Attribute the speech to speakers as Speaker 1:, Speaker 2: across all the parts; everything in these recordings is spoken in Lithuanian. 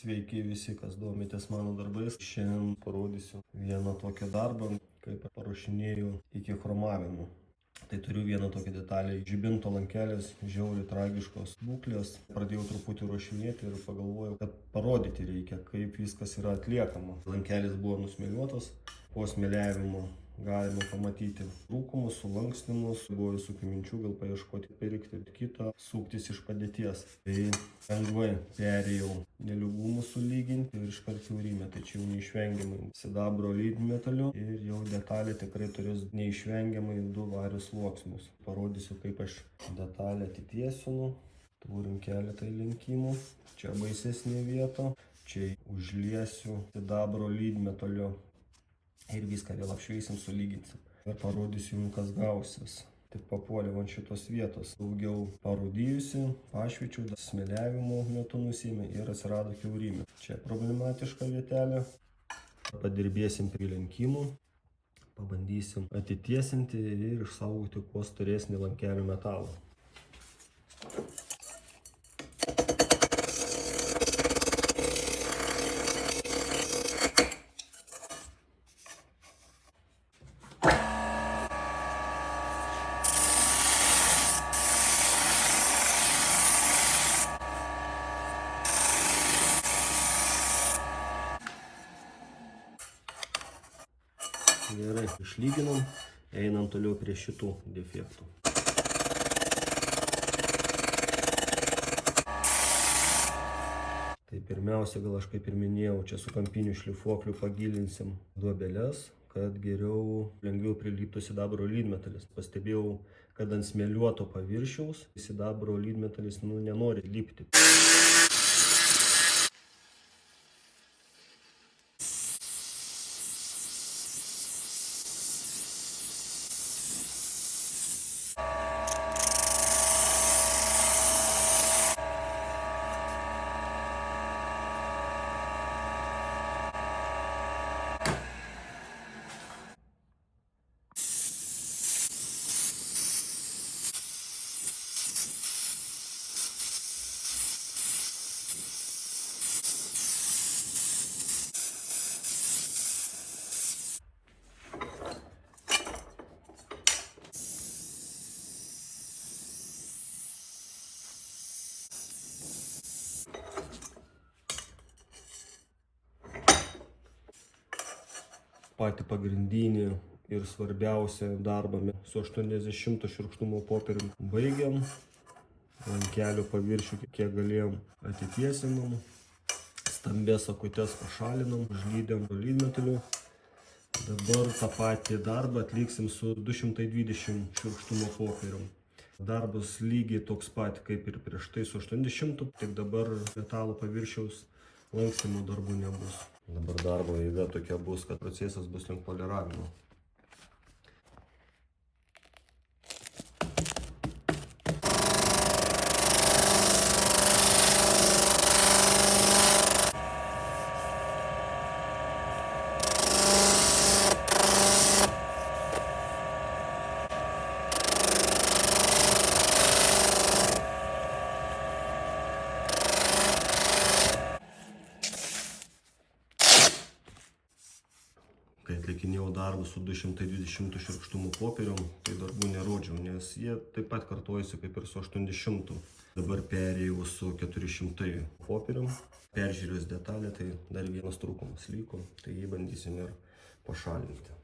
Speaker 1: Sveiki visi, kas domitės mano darbais. Šiandien parodysiu vieną tokią darbą, kaip paruošinėjau iki chromavimo. Tai turiu vieną tokią detalę. Žibinto lankelės žiauriai tragiškos būklės. Pradėjau truputį ruošinėti ir pagalvojau, kad parodyti reikia, kaip viskas yra atliekama. Lankelis buvo nusmėliuotas. Po smėliavimo galima pamatyti trūkumus, sulankstinimus. Buvo visokių minčių, gal paieškoti, pirkti kitą, suktis iš padėties. Tai lengvai perėjau nelygumus sulyginti ir iškart kiaurymę. Tai čia jau neišvengiamai sidabro lydmetaliu ir jau detalė tikrai turės neišvengiamai 2 varius sluoksnius. Parodysiu, kaip aš detalę atitiesinu. Turim keletą įlenkimų. Čia baisesnė vieta. Čia užliesiu sidabro lydmetalio. Ir viską vėl apšveisim, sulyginsim. Ir parodysiu jums, kas gausis. Tik papuoliau ant šitos vietos. Daugiau parūdijusi, pašviečiau, smėliavimo metu nusėmė ir atsirado kiaurymė. Čia problematiška vietelė. Padirbėsim prie lenkimų. Pabandysim atitiesinti ir išsaugoti kuo storesnį lankelio metalą. Gerai, išlyginom, einam toliau prie šitų defektų. Tai pirmiausia, gal aš kaip ir minėjau, čia su kampiniu šlifuokliu pagilinsim duobeles, kad geriau, lengviau priliptų sidabro lydmetalis. Pastebėjau, kad ant smėliuoto paviršiaus sidabro lydmetalis nenori lipti. Patį pagrindinį ir svarbiausią darbą su 80 šiurkštumo popierium baigiam. Lankelio paviršių kiek galėjom atitiesinam. Stambės akutes pašalinam, užlydėm lydmetaliu. Dabar tą patį darbą atliksim su 220 šiurkštumo popierium. Darbas lygiai toks pat kaip ir prieš tai su 80, tik dabar metalo paviršiaus lankstymo darbų nebus. Dabar darbo eiga tokia bus, kad procesas bus link poliravimo. Kai atlikinėjau darbus su 220 šiurkštumo popierium, tai darbų nerodžiau, nes jie taip pat kartojasi kaip ir su 80. Dabar perėjau su 400 popierium. Peržiūrėjus detalę, tai dar vienas trūkumas liko, tai jį bandysim ir pašalinti.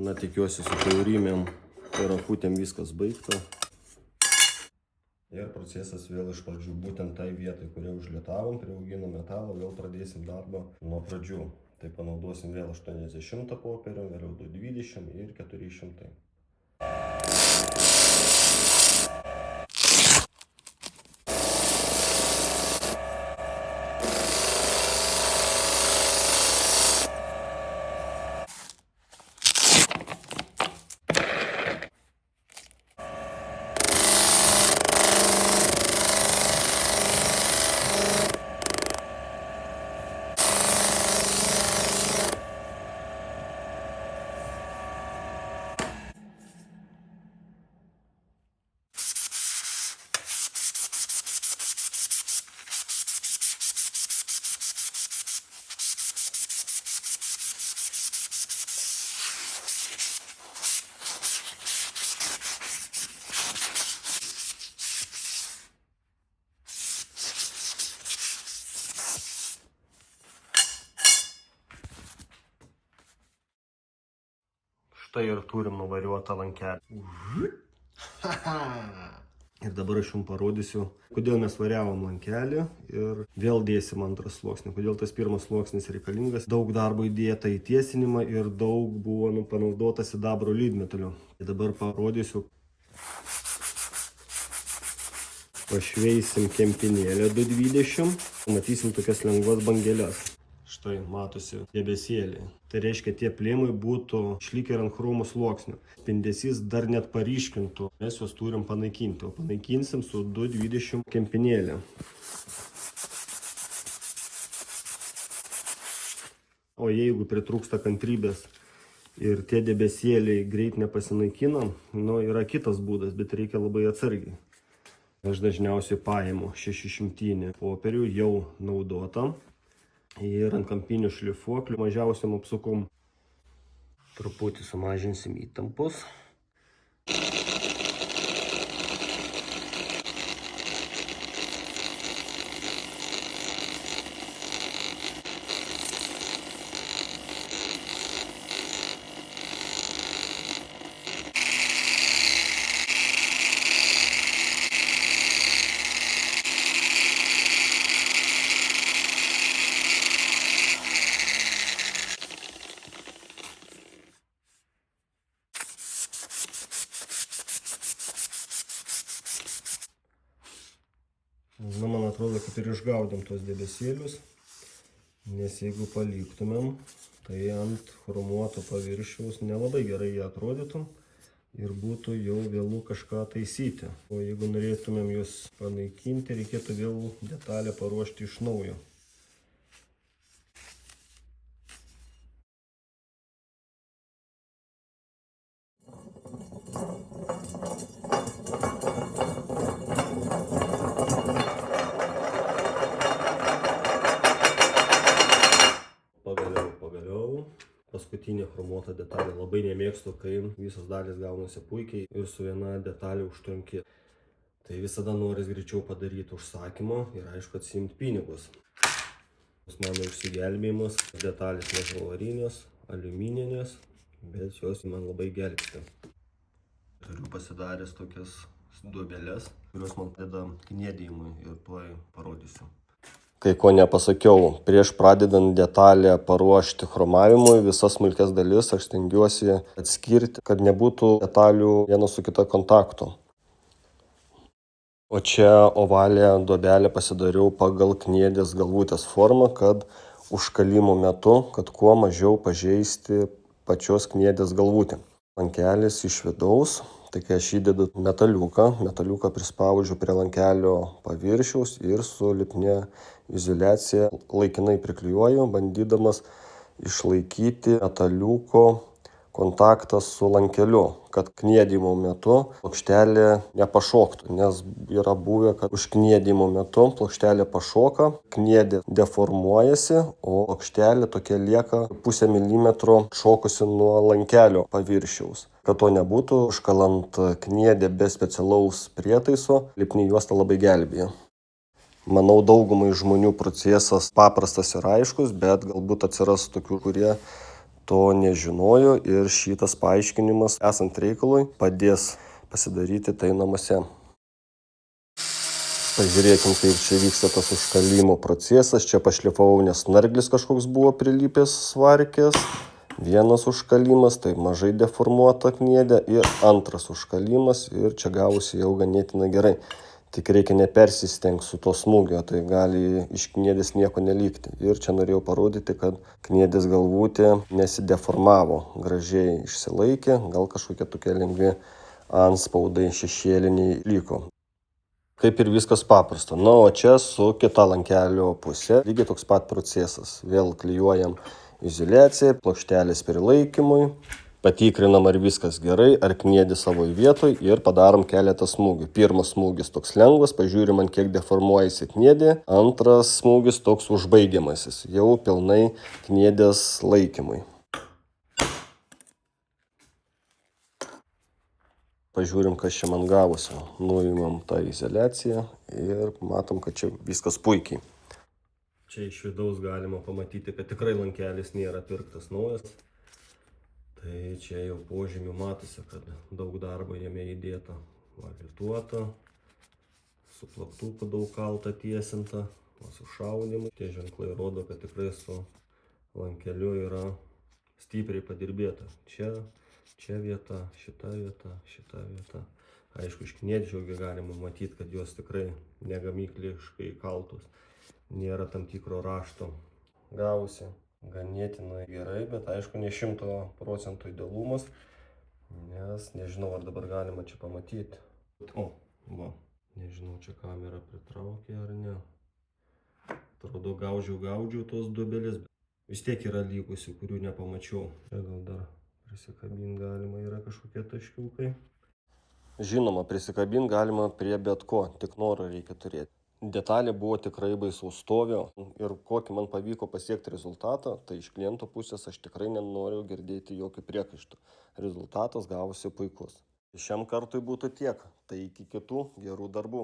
Speaker 1: Na, tikiuosi su kiaurymėm ir akutėm viskas baigta. Ir procesas vėl iš pradžių būtent tai vietai, kurią užlietavom, priauginom metalą, vėl pradėsim darbą nuo pradžių. Tai panaudosim vėl 80 popierių, vėliau 220 ir 400. Štai ir turim nuvariuotą lankelį. Ir dabar aš jums parodysiu, kodėl mes variavom lankelį ir vėl dėsim antrą sluoksnį. Kodėl tas pirmas sluoksnis reikalingas. Daug darbo įdėta į tiesinimą ir daug buvo panaudota sidabro lydmetalio. Ir dabar parodysiu. Pašveisim kempinėlę 220. Matysim tokias lengvas bangelės. Štai matosi debesėliai. Tai reiškia, tie plėmai būtų išlikę ir ant chromo sluoksnių. Spindesys dar net paryškintų. Mes juos turim panaikinti. O panaikinsim su 220 kempinėlė. O jeigu pritrūksta kantrybės ir tie debesėliai greit nepasinaikinam, yra kitas būdas, bet reikia labai atsargiai. Aš dažniausiai paimu 600 popierių jau naudotą ir ant kampinių šlifuoklių mažiausiam apsukom. Truputį sumažinsim įtampos. Man atrodo, kad ir išgaudėm tos debesėlius, nes jeigu paliktumėm, tai ant chromuoto paviršiaus nelabai gerai jie atrodytų ir būtų jau vėlu kažką taisyti. O jeigu norėtumėm juos panaikinti, reikėtų vėl detalę paruošti iš naujo. Pagaliau. Paskutinė chromuota detalė. Labai nemėgstu, kai visos dalys gaunasi puikiai ir su viena detalė užtrunki. Tai visada noris greičiau padaryti užsakymą ir aišku atsiimti pinigus. Mano išsigelbėjimas, detalės nežavarinės, aliumininės, bet jos man labai gelbsti. Turiu pasidaręs tokias duobelės, kurios man padeda kniedėjimui ir tuoj parodysiu. Kai ko nepasakiau, prieš pradedant detalę paruošti chromavimui, visas smulkias dalis aš stengiuosi atskirti, kad nebūtų detalių viena su kita kontakto. O čia ovalę duobelę pasidariau pagal kniedės galvutės formą, kad užkalimo metu, kad kuo mažiau pažeisti pačios kniedės galvutę. Lankelis iš vidaus. Tai kai aš įdedu metaliuką prispaudžiu prie lankelio paviršiaus ir su lipnia izoliacija laikinai priklijuoju, bandydamas išlaikyti metaliuko kontaktą su lankeliu, kad kniedimo metu plokštelė nepašoktų, nes yra buvę, kad už kniedimo metu plokštelė pašoka, kniedė deformuojasi, o plokštelė tokia lieka pusę milimetro šokusi nuo lankelio paviršiaus. Kad to nebūtų, užkalant kniedę be specialaus prietaiso, lipni juosta labai gelbėja. Manau, daugumai žmonių procesas paprastas ir aiškus, bet galbūt atsiras tokių, kurie to nežinojo ir šitas paaiškinimas, esant reikalui, padės pasidaryti tai namuose. Pažiūrėkim, kaip čia vyksta tas užkalimo procesas. Čia pašlifavau, nes snarglis kažkoks buvo prilipęs svarkės. Vienas užkalimas, tai mažai deformuota kniedė ir antras užkalimas ir čia gavosi jau ganėtinai gerai. Tik reikia nepersistengti su to smūgio, tai gali iš kniedės nieko nelikti. Ir čia norėjau parodyti, kad kniedės galvutė nesideformavo, gražiai išsilaikė, gal kažkokie tokie lengvi antspaudai šešėliniai liko. Kaip ir viskas paprasta. O čia su kita lankelio pusė lygiai toks pat procesas. Vėl klijuojam izoliaciją, plokštelės prilaikymui, patikrinam, ar viskas gerai, ar kniedė savo vietoj ir padarom keletą smūgių. Pirmas smūgis toks lengvas, pažiūrim, ant kiek deformuojasi kniedė. Antras smūgis toks užbaigiamasis, jau pilnai kniedės laikymui. Pažiūrim, kas čia man gavosi. Nuimam tą izoliaciją ir matom, kad čia viskas puikiai. Čia iš vidaus galima pamatyti, kad tikrai lankelis nėra pirktas naujas. Tai čia jau požymių matosi, kad daug darbo jame įdėta. Valituota, su plaktuku daug kalta tiesinta, su šaudimu. Tie ženklai rodo, kad tikrai su lankeliu yra stipriai padirbėta. Čia vieta, šita vieta. Aišku, iš kniedžiaugi galima matyti, kad jos tikrai negamykliškai kaltos. Nėra tam tikro rašto. Gausi ganėtinai gerai, bet aišku, ne 100% idealumas, nes nežinau, ar dabar galima čia pamatyti. O, va, nežinau, čia kamera pritraukė ar ne. Atrodo, gaudžiau tos duobelės, bet vis tiek yra likusių, kurių nepamačiau. Čia gal dar prisikabinti galima, yra kažkokie taškiukai. Žinoma, prisikabinti galima prie bet ko, tik norą reikia turėti. Detalė buvo tikrai baisaus stovio ir kokį man pavyko pasiekti rezultatą, tai iš kliento pusės aš tikrai nenoriu girdėti jokių priekaištų. Rezultatas gavosi puikus. Šiam kartui būtų tiek, tai iki kitų gerų darbų.